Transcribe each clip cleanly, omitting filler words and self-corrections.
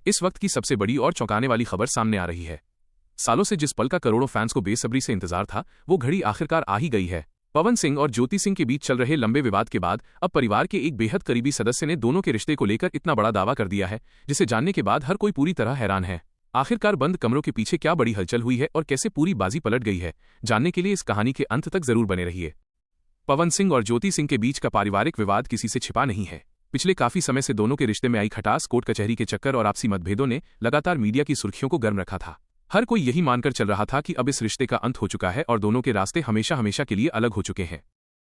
इस वक्त की सबसे बड़ी और चौंकाने वाली खबर सामने आ रही है। सालों से जिस पल का करोड़ों फैंस को बेसब्री से इंतजार था, वो घड़ी आखिरकार आ ही गई है। पवन सिंह और ज्योति सिंह के बीच चल रहे लंबे विवाद के बाद अब परिवार के एक बेहद करीबी सदस्य ने दोनों के रिश्ते को लेकर इतना बड़ा दावा कर दिया है, जिसे जानने के बाद हर कोई पूरी तरह हैरान है। आखिरकार बंद कमरों के पीछे क्या बड़ी हलचल हुई है और कैसे पूरी बाजी पलट गई है, जानने के लिए इस कहानी के अंत तक जरूर बने रहिए। पवन सिंह और ज्योति सिंह के बीच का पारिवारिक विवाद किसी से छिपा नहीं है। पिछले काफी समय से दोनों के रिश्ते में आई खटास, कोर्ट कचहरी के चक्कर और आपसी मतभेदों ने लगातार मीडिया की सुर्खियों को गर्म रखा था। हर कोई यही मानकर चल रहा था कि अब इस रिश्ते का अंत हो चुका है और दोनों के रास्ते हमेशा हमेशा के लिए अलग हो चुके हैं।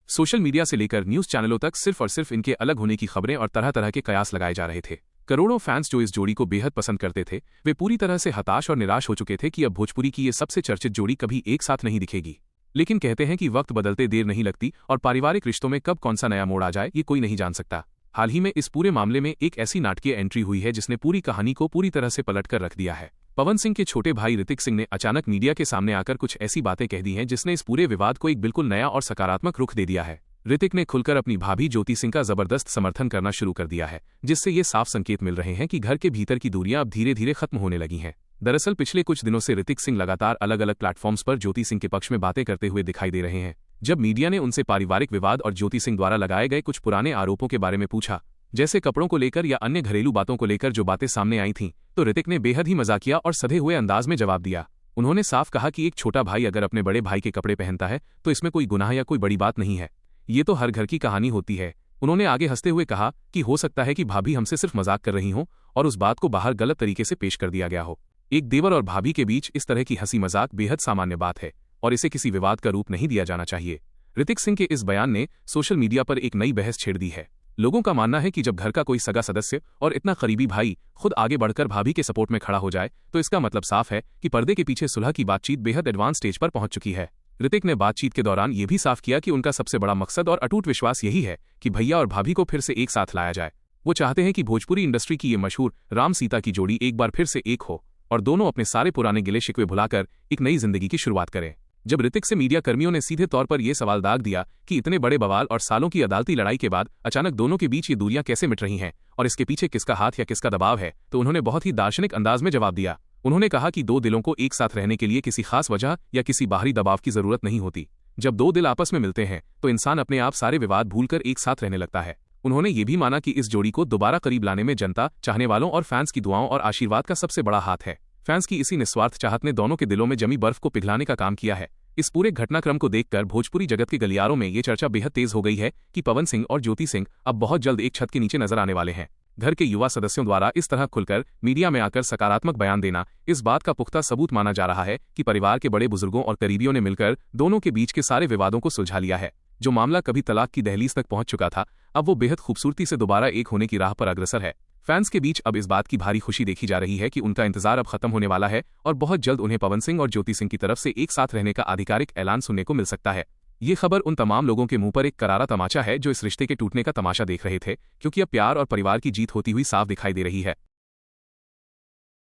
सोशल मीडिया से लेकर न्यूज चैनलों तक सिर्फ और सिर्फ इनके अलग होने की खबरें और तरह तरह के कयास लगाए जा रहे थे। करोड़ों फैंस जो इस जोड़ी को बेहद पसंद करते थे, वे पूरी तरह से हताश और निराश हो चुके थे कि अब भोजपुरी की ये सबसे चर्चित जोड़ी कभी एक साथ नहीं दिखेगी। लेकिन कहते हैं कि वक्त बदलते देर नहीं लगती और पारिवारिक रिश्तों में कब कौन सा नया मोड़ आ जाए ये कोई नहीं जान सकता। हाल ही में इस पूरे मामले में एक ऐसी नाटकीय एंट्री हुई है जिसने पूरी कहानी को पूरी तरह से पलटकर रख दिया है। पवन सिंह के छोटे भाई ऋतिक सिंह ने अचानक मीडिया के सामने आकर कुछ ऐसी बातें कह दी हैं जिसने इस पूरे विवाद को एक बिल्कुल नया और सकारात्मक रुख दे दिया है। ऋतिक ने खुलकर अपनी भाभी ज्योति सिंह का जबरदस्त समर्थन करना शुरू कर दिया है, जिससे ये साफ संकेत मिल रहे हैं कि घर के भीतर की दूरियां अब धीरे धीरे खत्म होने लगी हैं। दरअसल पिछले कुछ दिनों से ऋतिक सिंह लगातार अलग अलग प्लेटफॉर्म्स पर ज्योति सिंह के पक्ष में बातें करते हुए दिखाई दे रहे हैं। जब मीडिया ने उनसे पारिवारिक विवाद और ज्योति सिंह द्वारा लगाए गए कुछ पुराने आरोपों के बारे में पूछा, जैसे कपड़ों को लेकर या अन्य घरेलू बातों को लेकर जो बातें सामने आई थीं, तो ऋतिक ने बेहद ही मजाकिया और सधे हुए अंदाज में जवाब दिया। उन्होंने साफ कहा कि एक छोटा भाई अगर अपने बड़े भाई के कपड़े पहनता है तो इसमें कोई गुनाह या कोई बड़ी बात नहीं है, ये तो हर घर की कहानी होती है। उन्होंने आगे हंसते हुए कहा कि हो सकता है कि भाभी हमसे सिर्फ मजाक कर रही हों और उस बात को बाहर गलत तरीके से पेश कर दिया गया हो। एक देवर और भाभी के बीच इस तरह की हंसी मजाक बेहद सामान्य बात है और इसे किसी विवाद का रूप नहीं दिया जाना चाहिए। ऋतिक सिंह के इस बयान ने सोशल मीडिया पर एक नई बहस छेड़ दी है। लोगों का मानना है कि जब घर का कोई सगा सदस्य और इतना करीबी भाई खुद आगे बढ़कर भाभी के सपोर्ट में खड़ा हो जाए तो इसका मतलब साफ है कि पर्दे के पीछे सुलह की बातचीत बेहद एडवांस स्टेज पर पहुंच चुकी है। ऋतिक ने बातचीत के दौरान ये भी साफ किया कि उनका सबसे बड़ा मकसद और अटूट विश्वास यही है कि भैया और भाभी को फिर से एक साथ लाया जाए। वो चाहते हैं कि भोजपुरी इंडस्ट्री की ये मशहूर राम सीता की जोड़ी एक बार फिर से एक हो और दोनों अपने सारे पुराने गिले शिकवे भुलाकर एक नई जिंदगी की शुरुआत करें। जब ऋतिक से मीडिया कर्मियों ने सीधे तौर पर यह सवाल दाग दिया कि इतने बड़े बवाल और सालों की अदालती लड़ाई के बाद अचानक दोनों के बीच ये दूरियां कैसे मिट रही हैं और इसके पीछे किसका हाथ या किसका दबाव है, तो उन्होंने बहुत ही दार्शनिक अंदाज में जवाब दिया। उन्होंने कहा कि दो दिलों को एक साथ रहने के लिए किसी खास वजह या किसी बाहरी दबाव की जरूरत नहीं होती। जब दो दिल आपस में मिलते हैं तो इंसान अपने आप सारे विवाद भूलकर एक साथ रहने लगता है। उन्होंने ये भी माना कि इस जोड़ी को दोबारा करीब लाने में जनता, चाहने वालों और फैंस की दुआओं और आशीर्वाद का सबसे बड़ा हाथ है। फैंस की इसी निस्वार्थ चाहत ने दोनों के दिलों में जमी बर्फ को पिघलाने का काम किया है। इस पूरे घटनाक्रम को देखकर भोजपुरी जगत के गलियारों में ये चर्चा बेहद तेज हो गई है कि पवन सिंह और ज्योति सिंह अब बहुत जल्द एक छत के नीचे नजर आने वाले हैं। घर के युवा सदस्यों द्वारा इस तरह खुलकर मीडिया में आकर सकारात्मक बयान देना इस बात का पुख्ता सबूत माना जा रहा है कि परिवार के बड़े बुजुर्गों और करीबियों ने मिलकर दोनों के बीच के सारे विवादों को सुलझा लिया है। जो मामला कभी तलाक की दहलीज तक पहुंच चुका था, अब वो बेहद खूबसूरती से दोबारा एक होने की राह पर अग्रसर है। फैंस के बीच अब इस बात की भारी खुशी देखी जा रही है कि उनका इंतजार अब खत्म होने वाला है और बहुत जल्द उन्हें पवन सिंह और ज्योति सिंह की तरफ से एक साथ रहने का आधिकारिक ऐलान सुनने को मिल सकता है। ये खबर उन तमाम लोगों के मुंह पर एक करारा तमाचा है जो इस रिश्ते के टूटने का तमाशा देख रहे थे, क्योंकि अब प्यार और परिवार की जीत होती हुई साफ दिखाई दे रही है।